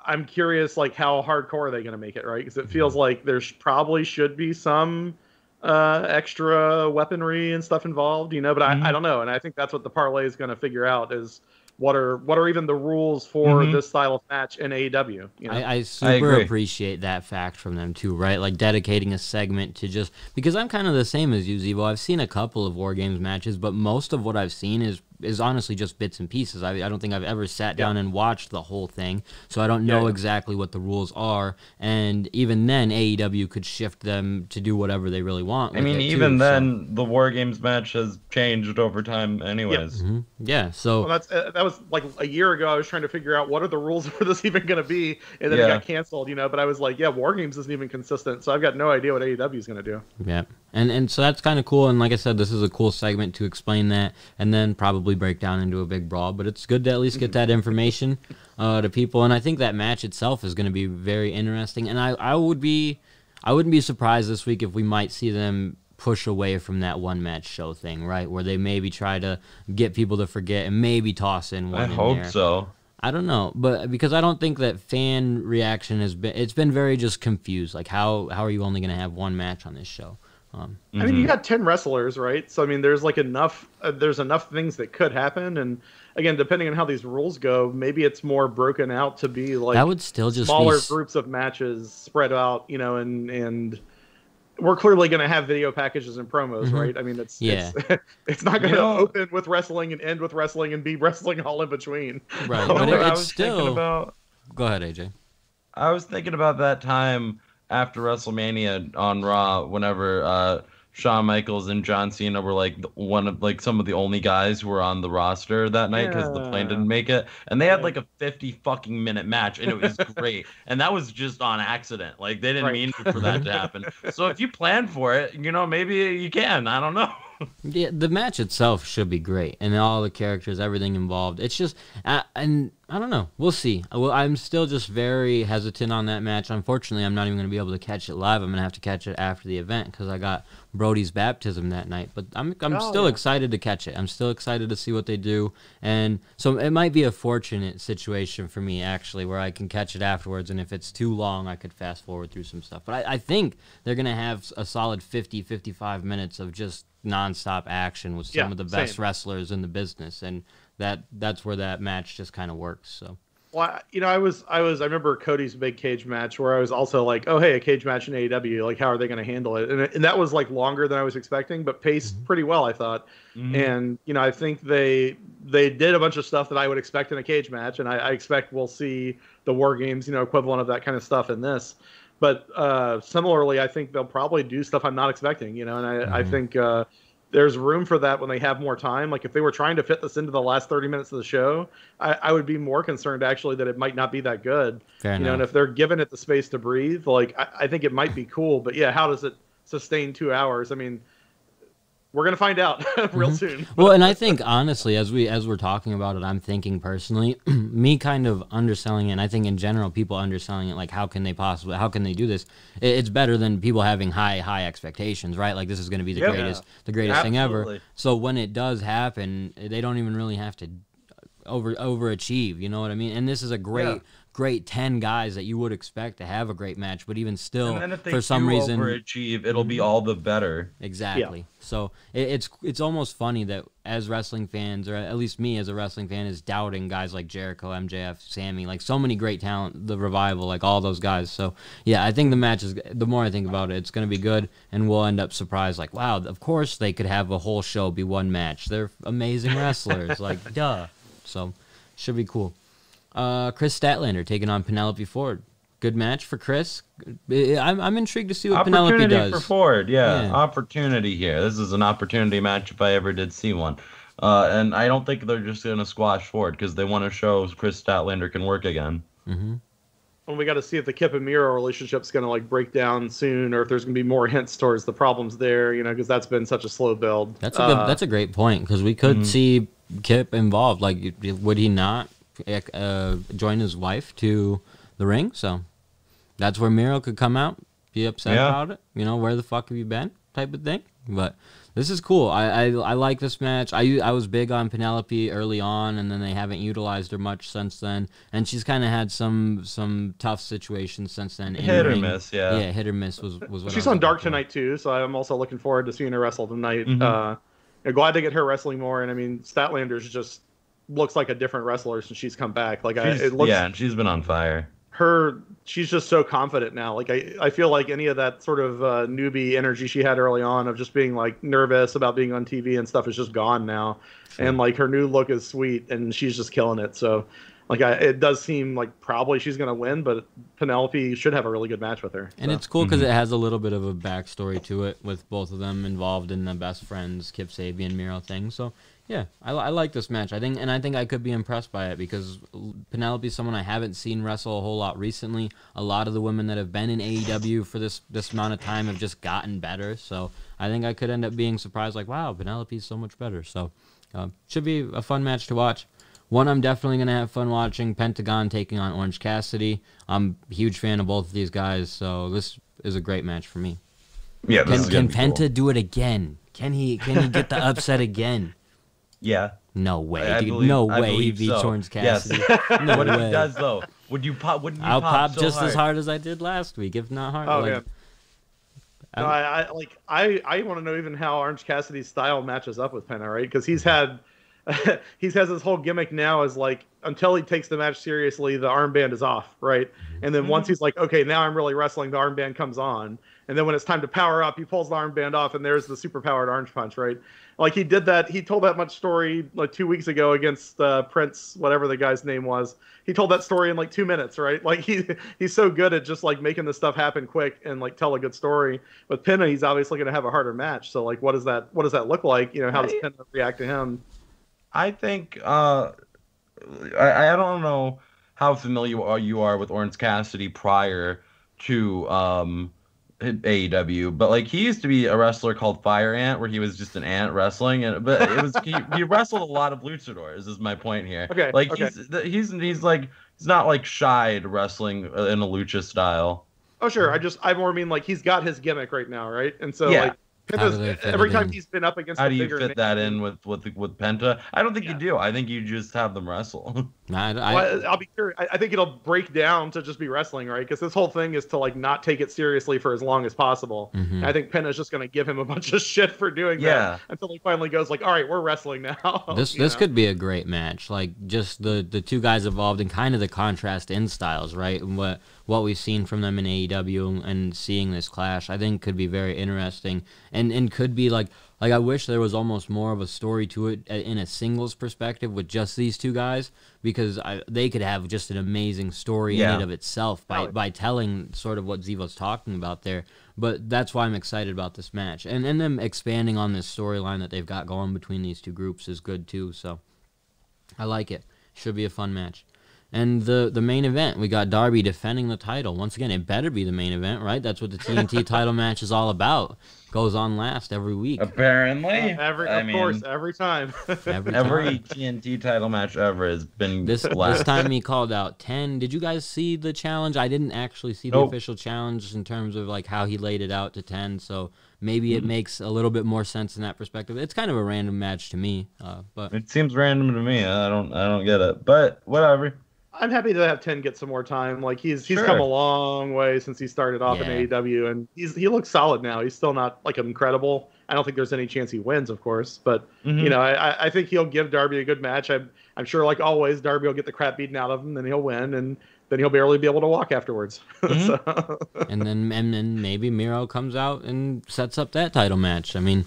I'm curious, like, how hardcore are they going to make it, right? Because it feels like there probably should be some extra weaponry and stuff involved, but I don't know. And I think that's what the parlay is going to figure out, is what are even the rules for this style of match in AEW. I super appreciate that fact from them too, right? Like, dedicating a segment to just, because I'm kind of the same as you, Xevo. I've seen a couple of War Games matches, but most of what I've seen is honestly just bits and pieces. I don't think I've ever sat down and watched the whole thing, so I don't know exactly what the rules are. And even then, AEW could shift them to do whatever they really want. I mean, even then, the War Games match has changed over time anyways. Yeah, so... Well, that was like a year ago. I was trying to figure out what are the rules for this even going to be, and then it got canceled, but I was like, War Games isn't even consistent, so I've got no idea what AEW is going to do. Yeah, and so that's kind of cool, and like I said, this is a cool segment to explain that, and then probably break down into a big brawl, but it's good to at least get that information to people, and I think that match itself is going to be very interesting, and I wouldn't be surprised this week if we might see them push away from that one match show thing, right, where they maybe try to get people to forget and maybe toss in one. I hope so. I don't know, but because I don't think that fan reaction it's been very just confused, like how are you only going to have one match on this show? I mean, you got 10 wrestlers, right? So I mean, there's like enough things that could happen, and again, depending on how these rules go, maybe it's more broken out to be like that would still just smaller groups of matches spread out, and we're clearly going to have video packages and promos, right? I mean, it's not going to open with wrestling and end with wrestling and be wrestling all in between. Right. But it's still... Go ahead, AJ. I was thinking about that time after WrestleMania on Raw, whenever Shawn Michaels and John Cena were like one of like some of the only guys who were on the roster that night because the plane didn't make it, and they had like a 50 fucking minute match, and it was great. And that was just on accident. Like they didn't mean for that to happen. So if you plan for it, maybe you can. I don't know. Yeah, the match itself should be great, and all the characters, everything involved. It's just, and I don't know. We'll see. I'm still just very hesitant on that match. Unfortunately, I'm not even going to be able to catch it live. I'm going to have to catch it after the event because I got Brody's baptism that night. But I'm still excited to catch it. I'm still excited to see what they do, and so it might be a fortunate situation for me actually, where I can catch it afterwards. And if it's too long, I could fast forward through some stuff. But I think they're going to have a solid 50, 55 minutes of just nonstop action with some of the best wrestlers in the business, and that's where that match just kind of works. So, well, I remember Cody's big cage match where I was also like, oh hey, a cage match in AEW, like how are they going to handle it? And that was like longer than I was expecting, but paced pretty well, I thought. And I think they did a bunch of stuff that I would expect in a cage match, and I expect we'll see the War Games, equivalent of that kind of stuff in this. But similarly, I think they'll probably do stuff I'm not expecting, and I think there's room for that when they have more time. Like if they were trying to fit this into the last 30 minutes of the show, I would be more concerned actually that it might not be that good. Fair enough. And if they're giving it the space to breathe, like I think it might be cool. But yeah, how does it sustain 2 hours? I mean, we're gonna find out real soon. Well, and I think honestly, as we're talking about it, I'm thinking personally, me kind of underselling it, and I think in general people underselling it. Like, how can they do this? It's better than people having high expectations, right? Like this is going to be the greatest thing ever. So when it does happen, they don't even really have to overachieve. You know what I mean? And this is a great 10 guys that you would expect to have a great match, but even still, and then if they for some reason, overachieve, it'll be all the better. Exactly. Yeah. So it's almost funny that as wrestling fans, or at least me as a wrestling fan, is doubting guys like Jericho, MJF, Sammy, like so many great talent, the Revival, like all those guys. So yeah, I think the match is, the more I think about it, it's going to be good, and we'll end up surprised like, wow, of course they could have a whole show be one match. They're amazing wrestlers, like duh. So should be cool. Chris Statlander taking on Penelope Ford. Good match for Chris. I'm intrigued to see what Penelope does. Opportunity for Ford, yeah. Opportunity here. This is an opportunity match if I ever did see one. And I don't think they're just going to squash Ford because they want to show Chris Statlander can work again. Mm-hmm. And we got to see if the Kip and Miro relationship's going to like break down soon, or if there's going to be more hints towards the problems there, because that's been such a slow build. That's a great point, because we could see Kip involved. Like, would he not join his wife to the ring? So that's where Miro could come out, be upset about it. Where the fuck have you been? Type of thing. But this is cool. I like this match. I was big on Penelope early on, and then they haven't utilized her much since then. And she's kind of had some tough situations since then. Hit or miss, yeah. Yeah, hit or miss was what she's on Dark tonight too, so I'm also looking forward to seeing her wrestle tonight. Glad to get her wrestling more. And I mean, Statlander's just looks like a different wrestler since she's come back. Like and she's been on fire. She's just so confident now. Like I feel like any of that sort of newbie energy she had early on of just being like nervous about being on TV and stuff is just gone now. Sure. And like her new look is sweet, and she's just killing it. So like it does seem like probably she's gonna win, but Penelope should have a really good match with her. And it's cool because it has a little bit of a backstory to it with both of them involved in the best friends Kip Sabian Miro thing. So yeah, I like this match. I think I could be impressed by it because Penelope's someone I haven't seen wrestle a whole lot recently. A lot of the women that have been in AEW for this amount of time have just gotten better. So I think I could end up being surprised, like, wow, Penelope's so much better. So should be a fun match to watch. One I'm definitely going to have fun watching, Pentagon taking on Orange Cassidy. I'm a huge fan of both of these guys, so this is a great match for me. Yeah, can Penta do it again? Can he get the upset again? Yeah. No way. No way he beats Orange Cassidy. Yes. No what way. If he does, though? Would you pop? Wouldn't you I'll pop so just hard? As hard as I did last week, if not harder. Oh, yeah. No, I want to know even how Orange Cassidy's style matches up with Penta, right? Because he's had he has his whole gimmick now is like until he takes the match seriously, the armband is off, right? And then once he's like, okay, now I'm really wrestling, the armband comes on. And then when it's time to power up, he pulls the armband off, and there's the super powered orange punch, right? Like he did that. He told that much story like 2 weeks ago against Prince, whatever the guy's name was. He told that story in like 2 minutes, right? Like he's so good at just like making this stuff happen quick and like tell a good story. With Pinna, he's obviously going to have a harder match. So like, what does that look like? You know, how does Pinna react to him? I think I don't know how familiar you are with Orange Cassidy prior to AEW, but like he used to be a wrestler called Fire Ant, where he was just an ant wrestling, but it was he wrestled a lot of luchadors. Is my point here? Okay. Like he's not like shy to wrestling in a lucha style. Oh sure, I more mean like he's got his gimmick right now, right? And so like every time he's been up against how do you fit that in with Penta? I don't think you do. I think you just have them wrestle. I'll be curious. I think it'll break down to just be wrestling, right? Because this whole thing is to like not take it seriously for as long as possible. And I think Penta's just going to give him a bunch of shit for doing that until he finally goes like, all right, we're wrestling now. This could be a great match. Like just the two guys involved and kind of the contrast in styles, right? And what we've seen from them in AEW and seeing this clash, I think could be very interesting and could be like I wish there was almost more of a story to it in a singles perspective with just these two guys, because they could have just an amazing story in and of itself by telling sort of what Xevo's talking about there. But that's why I'm excited about this match. And them expanding on this storyline that they've got going between these two groups is good too. So I like it. Should be a fun match. And the main event, we got Darby defending the title. Once again, it better be the main event, right? That's what the TNT title match is all about. Goes on last every week. Apparently. Every time. Every TNT title match ever has been this time he called out 10. Did you guys see the challenge? I didn't actually see the official challenge in terms of like how he laid it out to 10, so maybe it makes a little bit more sense in that perspective. It's kind of a random match to me, but it seems random to me. I don't get it, but whatever. I'm happy to have 10 get some more time. Like he's come a long way since he started off in AEW, and he looks solid now. He's still not like incredible. I don't think there's any chance he wins, of course, but you know, I think he'll give Darby a good match. I'm sure, like always, Darby will get the crap beaten out of him, then he'll win, and then he'll barely be able to walk afterwards. and then maybe Miro comes out and sets up that title match. I mean,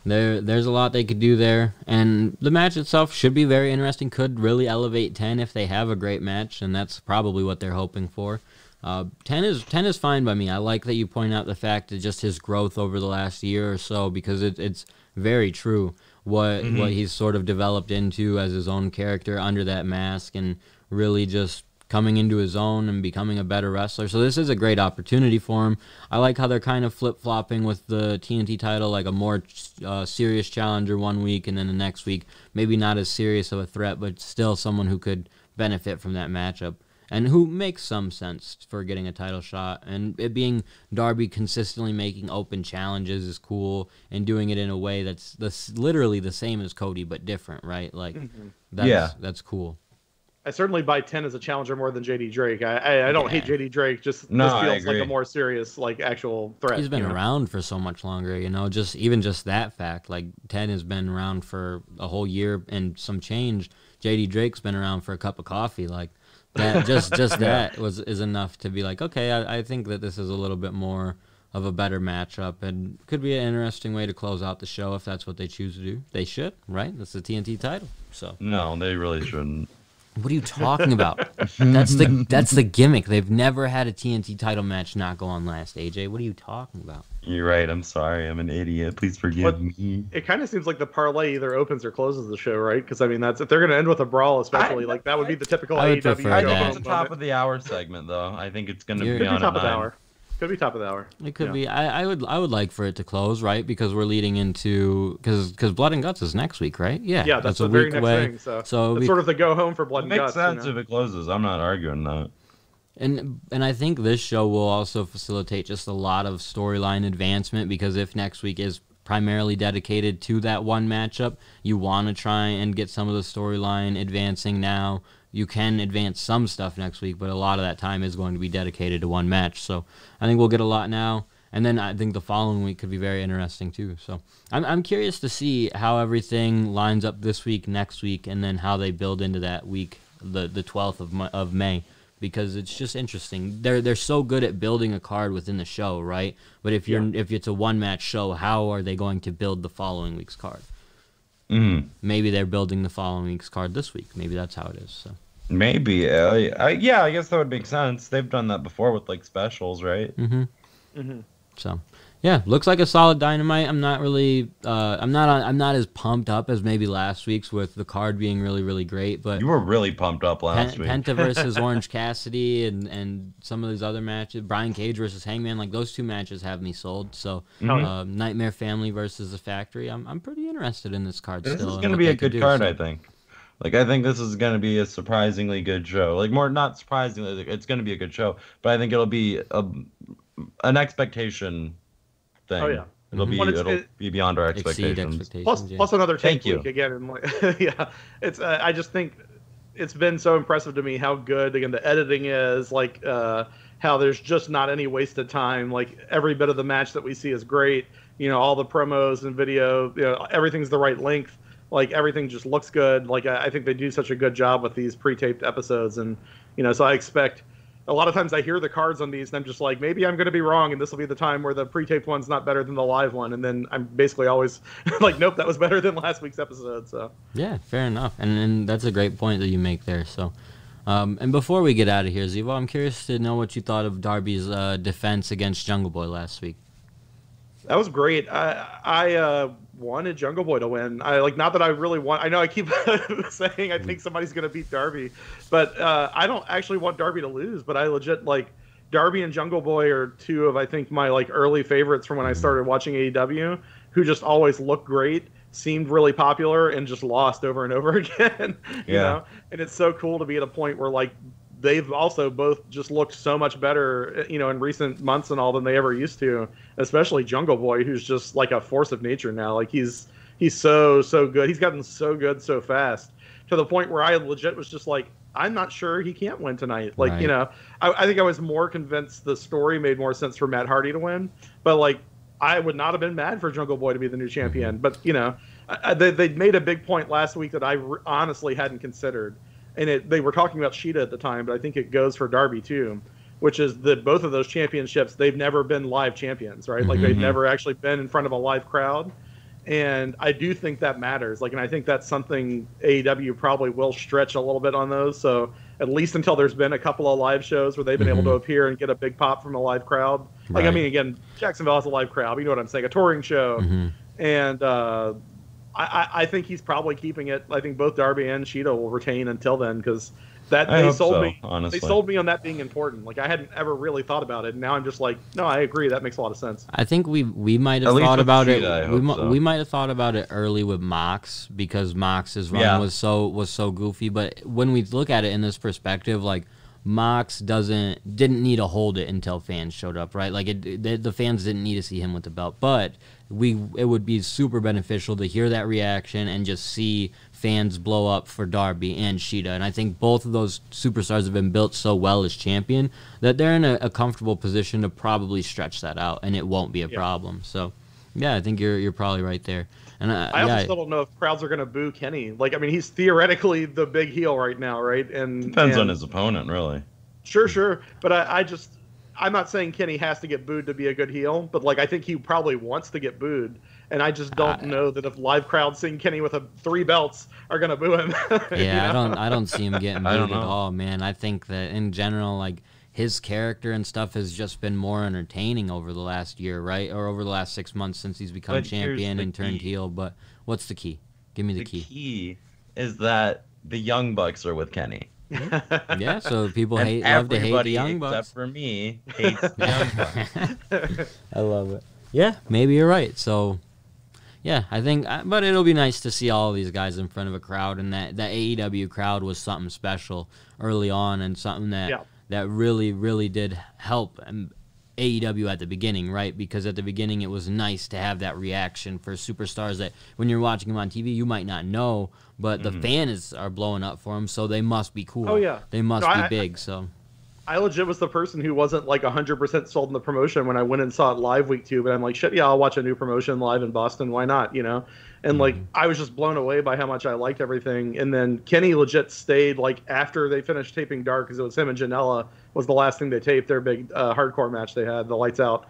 there's a lot they could do there, and the match itself should be very interesting. Could really elevate 10 if they have a great match, and that's probably what they're hoping for. 10 is fine by me. I like that you point out the fact that just his growth over the last year or so, because it's very true what he's sort of developed into as his own character under that mask, and really just coming into his own and becoming a better wrestler. So this is a great opportunity for him. I like how they're kind of flip-flopping with the TNT title, like a more serious challenger one week, and then the next week maybe not as serious of a threat, but still someone who could benefit from that matchup and who makes some sense for getting a title shot. And it being Darby consistently making open challenges is cool, and doing it in a way that's literally the same as Cody but different, right? Like that's cool. I certainly buy 10 as a challenger more than JD Drake. I don't hate JD Drake. This feels like a more serious, like actual threat. He's been around for so much longer, just that fact. Like 10 has been around for a whole year and some change. JD Drake's been around for a cup of coffee. Like that, just that is enough to be like, okay, I think that this is a little bit more of a better matchup, and could be an interesting way to close out the show if that's what they choose to do. They should, right? That's the TNT title. So no, they really shouldn't. What are you talking about? That's the gimmick. They've never had a TNT title match not go on last, AJ. What are you talking about? You're right. I'm sorry. I'm an idiot. Please forgive me. It kind of seems like the parlay either opens or closes the show, right? Because, I mean, if they're going to end with a brawl, especially, that would be the typical AEW. I think it's the top of the hour segment, though. I think it's going to be on top of the hour. Could be top of the hour. It could be. I would like for it to close, right? Because we're leading into because Blood and Guts is next week, right? Yeah, that's the very next thing. So it's sort of the go home for Blood and Guts. Makes sense if it closes. I'm not arguing that. And I think this show will also facilitate just a lot of storyline advancement, because if next week is primarily dedicated to that one matchup, you want to try and get some of the storyline advancing now. You can advance some stuff next week, but a lot of that time is going to be dedicated to one match. So I think we'll get a lot now. And then I think the following week could be very interesting too. So I'm curious to see how everything lines up this week, next week, and then how they build into that week, the 12th of May, because it's just interesting. They're so good at building a card within the show, right? But if it's a one match show, how are they going to build the following week's card? Maybe they're building the following week's card this week. Maybe that's how it is. So maybe, yeah, I guess that would make sense. They've done that before with like specials, right? So yeah, looks like a solid Dynamite. I'm not really, I'm not as pumped up as maybe last week's with the card being really, really great. But you were really pumped up last week. Penta versus Orange Cassidy and some of these other matches, Brian Cage versus Hangman, like those two matches have me sold. So Nightmare Family versus the Factory, I'm pretty interested in this card. This is going to be a good card, I think. Like, I think this is going to be a surprisingly good show. Like, not surprisingly, it's going to be a good show, but I think it'll be an expectation thing. Oh yeah, it'll be beyond our expectations. Plus another take week again. And like, yeah, it's I just think it's been so impressive to me how good again the editing is. Like how there's just not any wasted time. Like every bit of the match that we see is great. You know, all the promos and video. You know, everything's the right length. Like everything just looks good. Like I think they do such a good job with these pre-taped episodes, and you know, so I expect. A lot of times I hear the cards on these and I'm just like, maybe I'm going to be wrong and this will be the time where the pre-taped one's not better than the live one. And then I'm basically always like, nope, that was better than last week's episode. So yeah, fair enough. And that's a great point that you make there. So, and before we get out of here, Xevo, I'm curious to know what you thought of Darby's defense against Jungle Boy last week. That was great. I wanted Jungle Boy to win. I like, not that I really want. I know I keep saying I think somebody's going to beat Darby, but I don't actually want Darby to lose. But I legit like Darby and Jungle Boy are two of I think my like early favorites from when I started watching AEW, who just always looked great, seemed really popular, and just lost over and over again. You know, and it's so cool to be at a point where like. They've also both just looked so much better, you know, in recent months and all than they ever used to, especially Jungle Boy, who's just like a force of nature now. Like he's so good. He's gotten so good so fast to the point where I legit was just like, I'm not sure he can't win tonight. Like, you know, I think I was more convinced the story made more sense for Matt Hardy to win, but like I would not have been mad for Jungle Boy to be the new champion. But, you know, they made a big point last week that I honestly hadn't considered. And they were talking about Sheeta at the time, but I think it goes for Darby too, which is that both of those championships, they've never been live champions, right? Like they've never actually been in front of a live crowd. And I do think that matters. Like, and I think that's something AEW probably will stretch a little bit on those. So at least until there's been a couple of live shows where they've been able to appear and get a big pop from a live crowd. Like, I mean, again, Jacksonville has a live crowd, but you know what I'm saying? A touring show. And, I think he's probably keeping it. I think both Darby and Sheeta will retain until then because they sold me. Honestly. They sold me on that being important. Like I hadn't ever really thought about it, and now I'm just like, no, I agree. That makes a lot of sense. I think we might have thought about it. We might have thought about it early with Mox because Mox's run was so goofy. But when we look at it in this perspective, like. Mox didn't need to hold it until fans showed up, right? Like the fans didn't need to see him with the belt, but it would be super beneficial to hear that reaction and just see fans blow up for Darby and Sheeta. And I think both of those superstars have been built so well as champion that they're in a comfortable position to probably stretch that out, and it won't be a problem. So, yeah, I think you're probably right there. And I also still don't know if crowds are going to boo Kenny. Like, I mean, he's theoretically the big heel right now, right? And depends on his opponent, really. Sure. But I'm not saying Kenny has to get booed to be a good heel, but like I think he probably wants to get booed, and I just don't know that if live crowds seeing Kenny with 3 belts are going to boo him. Yeah, you know? I don't see him getting booed at all, man. I think that in general, like. His character and stuff has just been more entertaining over the last year, right? Or over the last 6 months since he's become champion and turned heel. But what's the key? Give me the key. The key is that the Young Bucks are with Kenny. Yeah, so people love to hate the Young Bucks. Except for me, hates the Young Bucks. I love it. Yeah, maybe you're right. So, yeah, I think, but it'll be nice to see all these guys in front of a crowd, and that AEW crowd was something special early on and something that really, really did help AEW at the beginning, right? Because at the beginning it was nice to have that reaction for superstars that when you're watching them on TV, you might not know, but the fans are blowing up for them, so they must be cool. Oh, yeah. They must be big, so... I legit was the person who wasn't like 100% sold in the promotion when I went and saw it live week 2, but I'm like, shit, yeah, I'll watch a new promotion live in Boston. Why not? You know? And like, I was just blown away by how much I liked everything. And then Kenny legit stayed like after they finished taping Dark, because it was him and Janela was the last thing they taped, their big hardcore match they had, the Lights Out.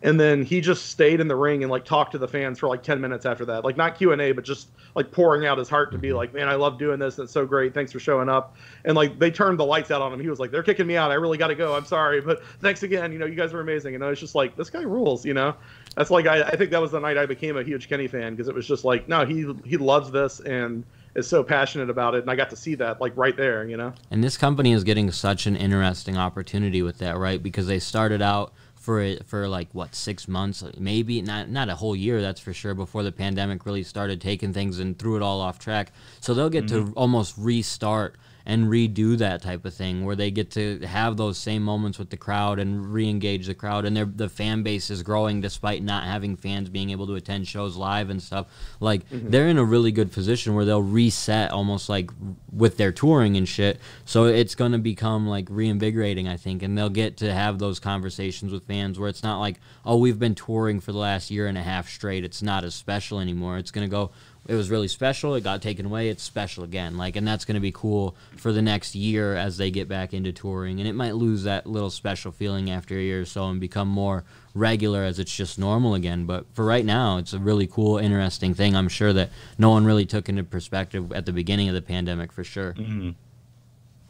And then he just stayed in the ring and like talked to the fans for like 10 minutes after that. Like not Q&A, but just like pouring out his heart to be like, man, I love doing this. And it's so great. Thanks for showing up. And like they turned the lights out on him. He was like, they're kicking me out. I really got to go. I'm sorry, but thanks again. You know, you guys were amazing. And I was just like, this guy rules, you know? That's like, I think that was the night I became a huge Kenny fan, because it was just like, no, he loves this and is so passionate about it. And I got to see that like right there, you know? And this company is getting such an interesting opportunity with that, right? Because they started out for like what, 6 months, maybe not a whole year, that's for sure, before the pandemic really started taking things and threw it all off track. So they'll get to almost restart and redo that type of thing, where they get to have those same moments with the crowd and re-engage the crowd, and the fan base is growing despite not having fans being able to attend shows live and stuff. Like, they're in a really good position where they'll reset almost like with their touring and shit. So it's going to become like reinvigorating, I think, and they'll get to have those conversations with fans where it's not like, oh, we've been touring for the last year and a half straight, it's not as special anymore. It's going to go, it was really special, it got taken away, it's special again. Like, and that's going to be cool for the next year as they get back into touring. And it might lose that little special feeling after a year or so and become more regular as it's just normal again. But for right now, it's a really cool, interesting thing. I'm sure that no one really took into perspective at the beginning of the pandemic, for sure.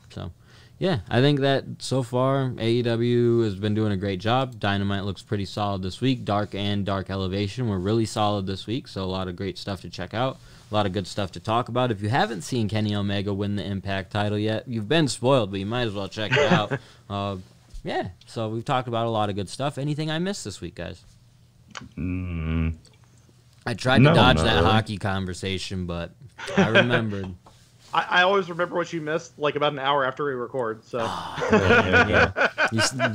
So, yeah, I think that so far AEW has been doing a great job. Dynamite looks pretty solid this week. Dark and Dark Elevation were really solid this week, so a lot of great stuff to check out. A lot of good stuff to talk about. If you haven't seen Kenny Omega win the Impact title yet, you've been spoiled, but you might as well check it out. Yeah, so we've talked about a lot of good stuff. Anything I missed this week, guys? I tried to dodge that hockey conversation, but I remembered. I always remember what you missed like about an hour after we record. So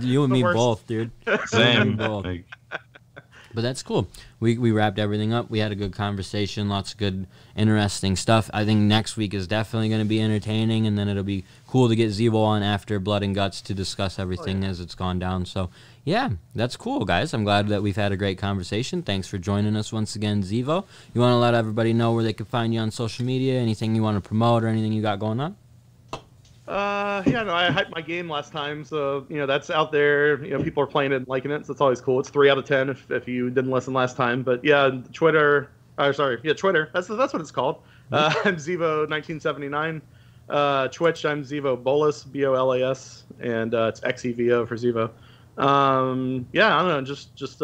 you and me both, dude. Same. But that's cool. We wrapped everything up. We had a good conversation, lots of good, interesting stuff. I think next week is definitely going to be entertaining, and then it'll be cool to get Xevo on after Blood and Guts to discuss everything as it's gone down. So, yeah, that's cool, guys. I'm glad that we've had a great conversation. Thanks for joining us once again, Xevo. You want to let everybody know where they can find you on social media, anything you want to promote or anything you got going on? Yeah, no, I hyped my game last time, so you know that's out there. You know, people are playing it and liking it, so it's always cool. It's 3 out of 10 if you didn't listen last time. But yeah, Twitter. Twitter. That's what it's called. I'm Xevo 1979. Twitch, I'm Xevo Bolas, Bolas, and it's XEVO for Xevo. Yeah, I don't know, just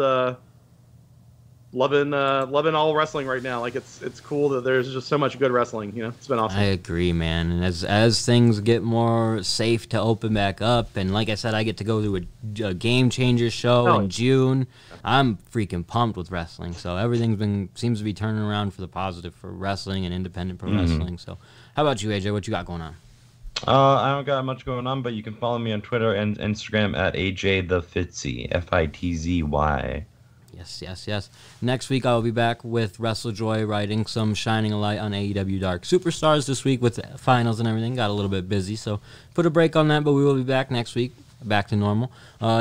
loving all wrestling right now. Like it's cool that there's just so much good wrestling. You know, it's been awesome. I agree, man. And as things get more safe to open back up, and like I said, I get to go to a Game Changer show in June. I'm freaking pumped with wrestling. So everything's seems to be turning around for the positive for wrestling and independent pro wrestling. So how about you, AJ? What you got going on? I don't got much going on, but you can follow me on Twitter and Instagram at AJTheFitzy, FITZY. Yes. Next week, I'll be back with WrestleJoy writing some shining a light on AEW Dark Superstars this week with the finals and everything. Got a little bit busy, so put a break on that, but we will be back next week, back to normal.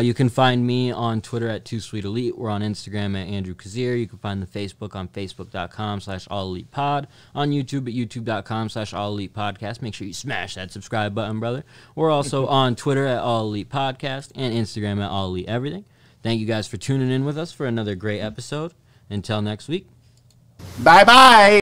You can find me on Twitter at 2SweetElite. We're on Instagram at Andrew Kazir. You can find the Facebook on Facebook.com/AllElitePod. On YouTube at YouTube.com/AllElitePodcast. Make sure you smash that subscribe button, brother. We're also on Twitter at AllElitePodcast and Instagram at AllEliteEverything. Thank you guys for tuning in with us for another great episode. Until next week. Bye-bye.